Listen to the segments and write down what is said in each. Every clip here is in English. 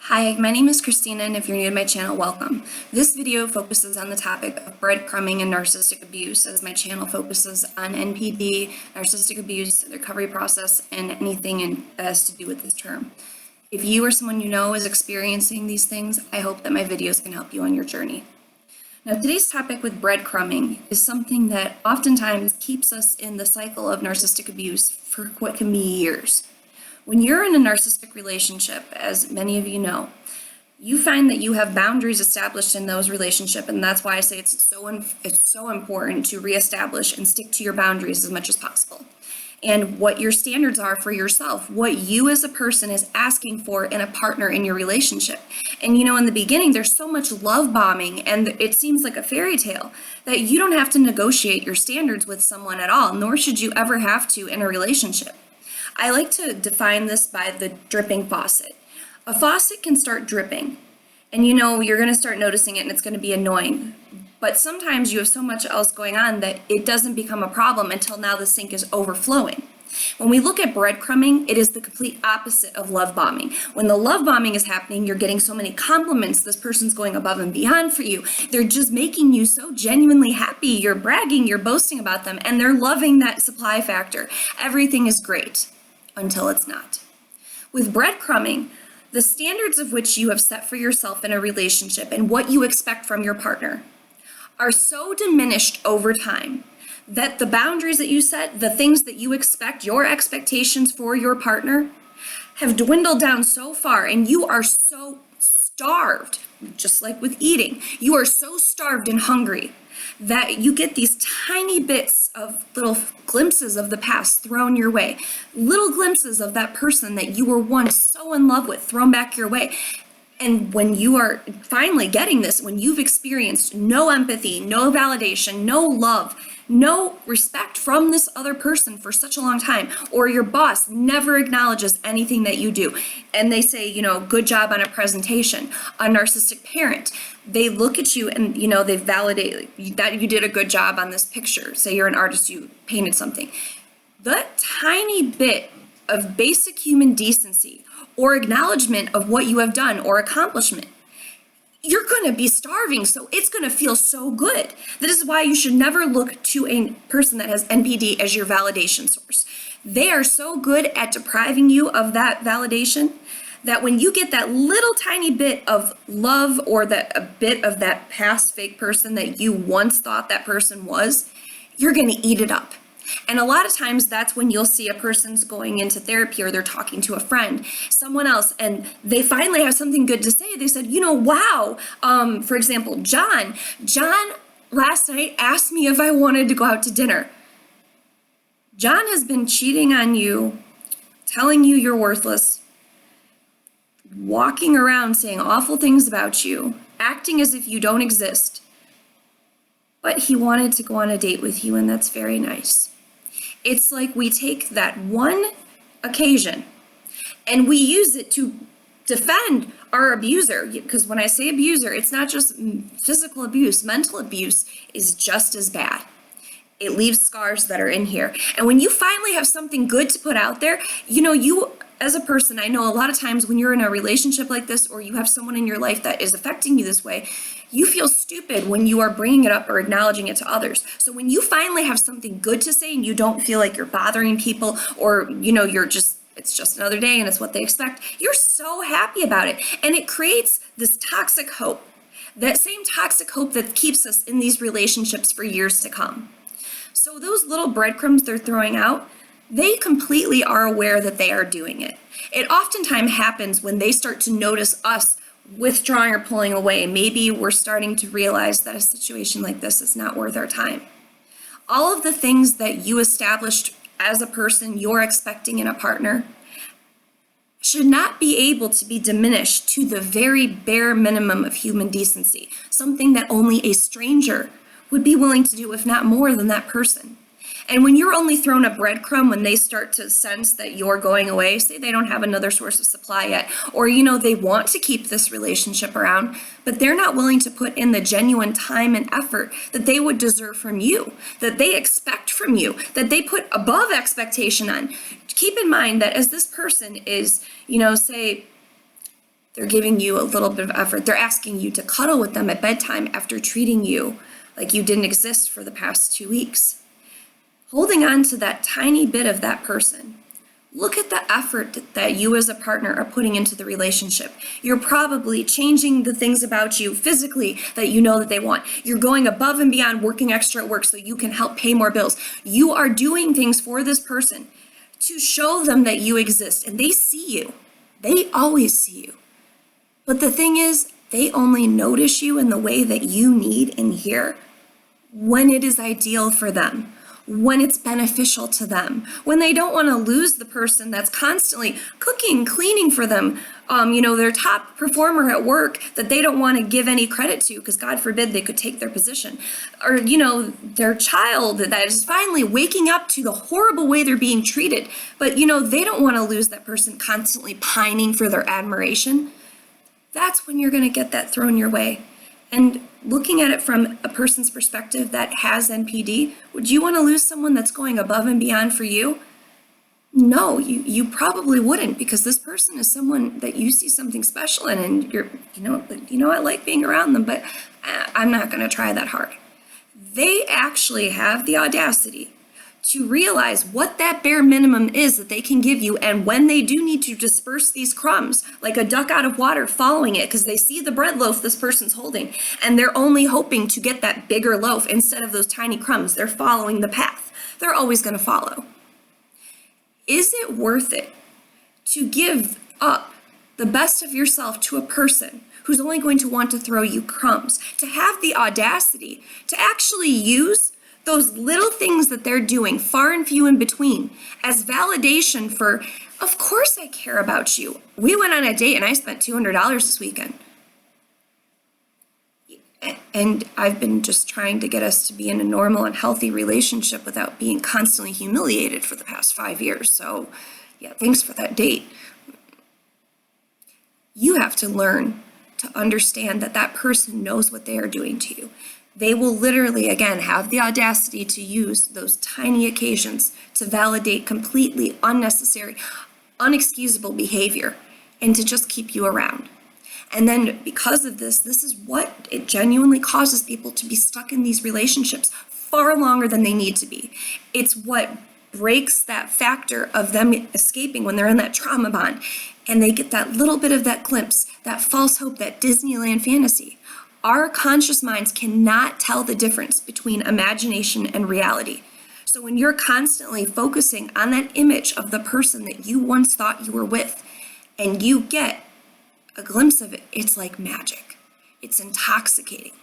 Hi, my name is Christina, and if you're new to my channel, welcome. This video focuses on the topic of breadcrumbing and narcissistic abuse, as my channel focuses on NPD, narcissistic abuse, the recovery process, and anything that has to do with this term. If you or someone you know is experiencing these things, I hope that my videos can help you on your journey. Now, today's topic with breadcrumbing is something that oftentimes keeps us in the cycle of narcissistic abuse for what can be years. When you're in a narcissistic relationship, as many of you know, you find that you have boundaries established in those relationships, and that's why I say it's so important to reestablish and stick to your boundaries as much as possible. And what your standards are for yourself, what you as a person is asking for in a partner in your relationship. And in the beginning, there's so much love bombing, and it seems like a fairy tale that you don't have to negotiate your standards with someone at all, nor should you ever have to in a relationship. I like to define this by the dripping faucet. A faucet can start dripping, and you're going to start noticing it, and it's going to be annoying. But sometimes you have so much else going on that it doesn't become a problem until now the sink is overflowing. When we look at breadcrumbing, it is the complete opposite of love bombing. When the love bombing is happening, you're getting so many compliments. This person's going above and beyond for you. They're just making you so genuinely happy. You're bragging, you're boasting about them, and they're loving that supply factor. Everything is great until it's not. With breadcrumbing, the standards of which you have set for yourself in a relationship and what you expect from your partner are so diminished over time that the boundaries that you set, the things that you expect, your expectations for your partner, have dwindled down so far, and you are so starved, just like with eating, you are so starved and hungry that you get these tiny bits of little glimpses of the past thrown your way, little glimpses of that person that you were once so in love with thrown back your way. And when you are finally getting this, when you've experienced no empathy, no validation, no love, no respect from this other person for such a long time, or your boss never acknowledges anything that you do, and they say, good job on a presentation, a narcissistic parent, they look at you and, they validate that you did a good job on this picture. Say you're an artist, you painted something. That tiny bit of basic human decency or acknowledgement of what you have done or accomplishment, you're going to be starving, so it's going to feel so good. This is why you should never look to a person that has NPD as your validation source. They are so good at depriving you of that validation that when you get that little tiny bit of love or a bit of that past fake person that you once thought that person was, you're going to eat it up. And a lot of times that's when you'll see a person's going into therapy or they're talking to a friend, someone else, and they finally have something good to say. They said, wow, for example, John last night asked me if I wanted to go out to dinner. John has been cheating on you, telling you you're worthless, walking around saying awful things about you, acting as if you don't exist. But he wanted to go on a date with you, and that's very nice. It's like we take that one occasion and we use it to defend our abuser. Because when I say abuser, it's not just physical abuse, mental abuse is just as bad. It leaves scars that are in here. And when you finally have something good to put out there, you as a person, I know a lot of times when you're in a relationship like this or you have someone in your life that is affecting you this way, you feel stupid when you are bringing it up or acknowledging it to others. So when you finally have something good to say and you don't feel like you're bothering people or, it's just another day and it's what they expect, you're so happy about it. And it creates this toxic hope, that same toxic hope that keeps us in these relationships for years to come. So those little breadcrumbs they're throwing out, they completely are aware that they are doing it. It oftentimes happens when they start to notice us withdrawing or pulling away. Maybe we're starting to realize that a situation like this is not worth our time. All of the things that you established as a person you're expecting in a partner should not be able to be diminished to the very bare minimum of human decency, something that only a stranger would be willing to do, if not more than that person. And when you're only thrown a breadcrumb, when they start to sense that you're going away, say they don't have another source of supply yet, or they want to keep this relationship around, but they're not willing to put in the genuine time and effort that they would deserve from you, that they expect from you, that they put above expectation on. Keep in mind that as this person is, say, They're giving you a little bit of effort. They're asking you to cuddle with them at bedtime after treating you like you didn't exist for the past 2 weeks. Holding on to that tiny bit of that person. Look at the effort that you as a partner are putting into the relationship. You're probably changing the things about you physically that you know that they want. You're going above and beyond, working extra at work so you can help pay more bills. You are doing things for this person to show them that you exist, and they see you. They always see you. But the thing is, they only notice you in the way that you need and hear when it is ideal for them, when it's beneficial to them, when they don't want to lose the person that's constantly cooking, cleaning for them, their top performer at work that they don't want to give any credit to because God forbid they could take their position, or, their child that is finally waking up to the horrible way they're being treated. But, they don't want to lose that person constantly pining for their admiration. That's when you're going to get that thrown your way. And looking at it from a person's perspective that has NPD, would you want to lose someone that's going above and beyond for you? No, you probably wouldn't, because this person is someone that you see something special in, and I like being around them, but I'm not going to try that hard. They actually have the audacity to realize what that bare minimum is that they can give you, and when they do need to disperse these crumbs, like a duck out of water following it, because they see the bread loaf this person's holding, and they're only hoping to get that bigger loaf instead of those tiny crumbs. They're following the path. They're always going to follow. Is it worth it to give up the best of yourself to a person who's only going to want to throw you crumbs, to have the audacity to actually use those little things that they're doing, far and few in between, as validation for, of course I care about you. We went on a date and I spent $200 this weekend. And I've been just trying to get us to be in a normal and healthy relationship without being constantly humiliated for the past 5 years. So yeah, thanks for that date. You have to learn to understand that that person knows what they are doing to you. They will literally, again, have the audacity to use those tiny occasions to validate completely unnecessary, unexcusable behavior and to just keep you around. And then because of this is what it genuinely causes people to be stuck in these relationships far longer than they need to be. It's what breaks that factor of them escaping when they're in that trauma bond and they get that little bit of that glimpse, that false hope, that Disneyland fantasy. Our conscious minds cannot tell the difference between imagination and reality. So when you're constantly focusing on that image of the person that you once thought you were with, and you get a glimpse of it, it's like magic. It's intoxicating.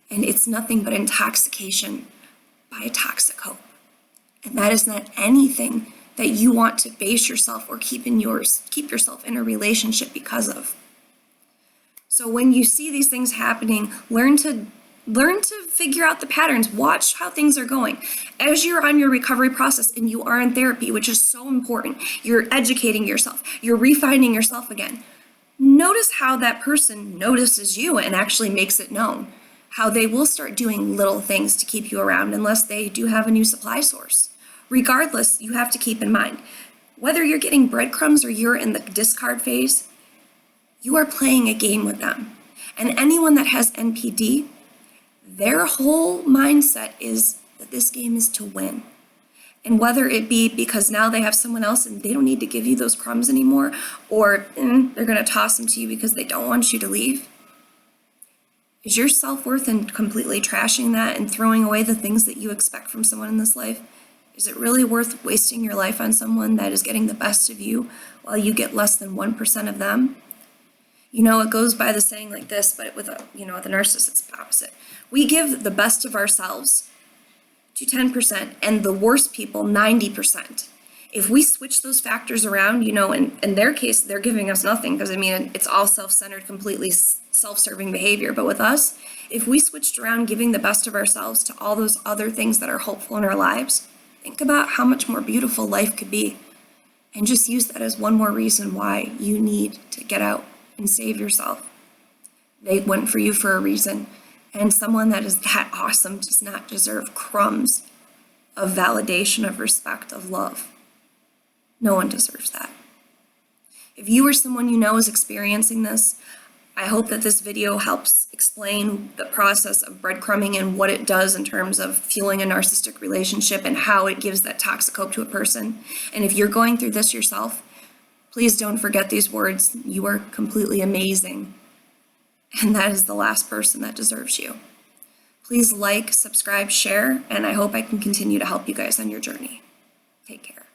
And it's nothing but intoxication by a toxic hope. And that is not anything that you want to base yourself or keep yourself in a relationship because of. So when you see these things happening, learn to figure out the patterns. Watch how things are going. As you're on your recovery process and you are in therapy, which is so important, you're educating yourself, you're refining yourself again. Notice how that person notices you and actually makes it known. How they will start doing little things to keep you around unless they do have a new supply source. Regardless, you have to keep in mind, whether you're getting breadcrumbs or you're in the discard phase, you are playing a game with them. And anyone that has NPD, their whole mindset is that this game is to win. And whether it be because now they have someone else and they don't need to give you those crumbs anymore, or they're going to toss them to you because they don't want you to leave. Is your self-worth in completely trashing that and throwing away the things that you expect from someone in this life? Is it really worth wasting your life on someone that is getting the best of you while you get less than 1% of them? It goes by the saying like this, but with the narcissist, it's the opposite. We give the best of ourselves to 10% and the worst people 90%. If we switch those factors around, in their case, they're giving us nothing because it's all self-centered, completely self-serving behavior. But with us, if we switched around giving the best of ourselves to all those other things that are hopeful in our lives, think about how much more beautiful life could be. And just use that as one more reason why you need to get out and save yourself. They went for you for a reason. And someone that is that awesome does not deserve crumbs of validation, of respect, of love. No one deserves that. If you or someone you know is experiencing this, I hope that this video helps explain the process of breadcrumbing and what it does in terms of fueling a narcissistic relationship and how it gives that toxic hope to a person. And if you're going through this yourself, please don't forget these words. You are completely amazing. And that is the last person that deserves you. Please like, subscribe, share, and I hope I can continue to help you guys on your journey. Take care.